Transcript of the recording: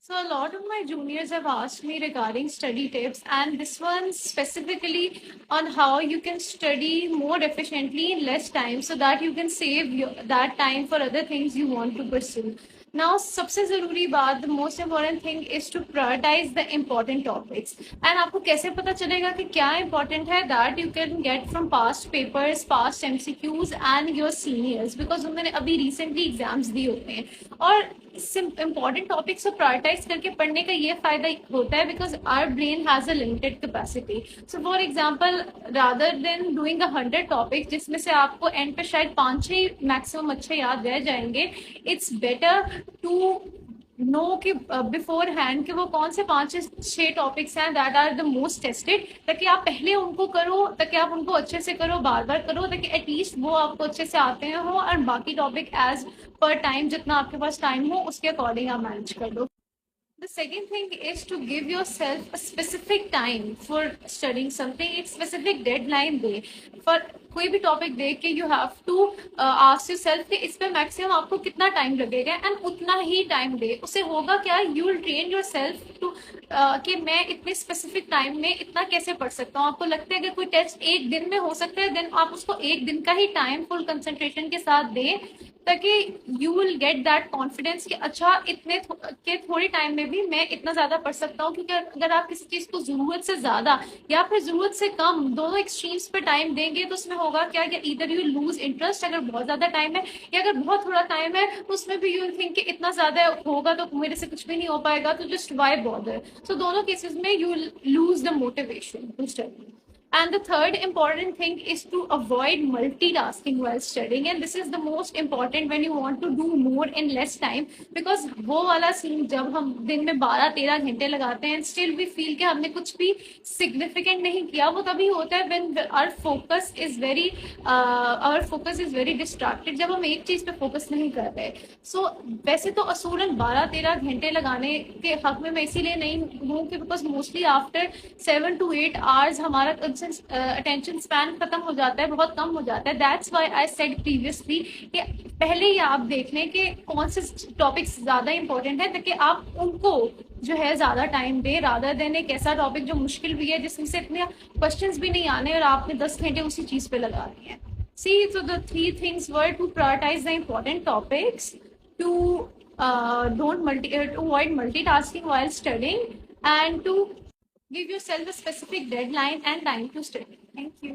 So a lot of my juniors have asked me regarding study tips, and this one specifically on how you can study more efficiently in less time so that you can save that time for other things you want to pursue. Now, सबसे ज़रूरी बात, the most important thing is to prioritize the important topics. And आपको कैसे पता चलेगा कि क्या important है? That you can get from past papers, past MCQs and your seniors, because उन्होंने अभी recently exams दिए होते हैं. और इम्पॉर्टेंट टॉपिक्स को प्रायोरिटाइज करके पढ़ने का ये फायदा होता है because our brain has a limited capacity. So for example, rather than doing 100 topics जिसमें से आपको एंड पे शायद 5-6 मैक्सिमम अच्छे याद रह जाएंगे, इट्स बेटर टू नो कि बिफोर हैंड कि वो कौन से 5-6 टॉपिक्स हैं that are the most tested, ताकि आप पहले उनको करो, ताकि आप उनको अच्छे से करो, बार बार करो, ताकि एटलीस्ट वो आपको अच्छे से आते हैं हो, और बाकी टॉपिक एज पर टाइम जितना आपके पास टाइम हो उसके अकॉर्डिंग आप मैनेज कर लो. The second thing is to give yourself a specific time for studying something. एक specific deadline दे for कोई भी टॉपिक दे के you have to ask yourself कि इस पे मैक्सिमम आपको कितना टाइम लगेगा, एंड उतना ही टाइम दे. उससे होगा क्या, you will train yourself to कि मैं इतने स्पेसिफिक टाइम में इतना कैसे पढ़ सकता हूँ. आपको लगता है कि कोई टेस्ट एक दिन में हो सकता है, देन आप उसको एक दिन का ही टाइम फुल कंसंट्रेशन के साथ दें, ताकि you will get that confidence कि अच्छा इतने के थोड़े टाइम में भी मैं इतना ज्यादा पढ़ सकता हूँ. क्योंकि अगर आप किसी चीज को जरूरत से ज्यादा या फिर जरूरत से कम, दोनों एक्सट्रीम्स पे टाइम देंगे, तो उसमें होगा क्या कि इधर यू लूज इंटरेस्ट अगर बहुत ज्यादा टाइम है, या अगर बहुत थोड़ा टाइम है तो उसमें भी यू थिंक कि इतना ज्यादा होगा तो मेरे से कुछ भी नहीं हो पाएगा, तो जस्ट वाई बॉदर. सो दोनों केसेस में you lose the motivation to study. And the third important thing is to avoid multitasking while studying, and this is the most important when you want to do more in less time, because वो वाला scene जब हम दिन में 12-13 घंटे लगाते हैं still we feel कि हमने कुछ भी significant नहीं किया, वो तभी होता है when our focus is very distracted, जब हम एक चीज पे फोकस नहीं कर रहे. So वैसे तो असूलन 12-13 घंटे लगाने के हक में मैं इसीलिए नहीं हूँ कि because mostly after 7 to 8 hours हमारा अटेंशन स्पैन खत्म हो जाता है, बहुत कम हो जाता है. That's why I said previously कि पहले ही आप देख लें कि कौन से टॉपिक्स ज्यादा इंपॉर्टेंट है, ताकि आप उनको जो है ज्यादा टाइम दे, रादर देन एक ऐसा टॉपिक जो मुश्किल भी है जिसमें से इतने क्वेश्चंस भी नहीं आने और आपने 10 घंटे उसी चीज पे लगा दिए हैं. See, so the 3 things were to prioritize the important topics, to avoid multitasking while studying, and to give yourself a specific deadline and time to study. Thank you.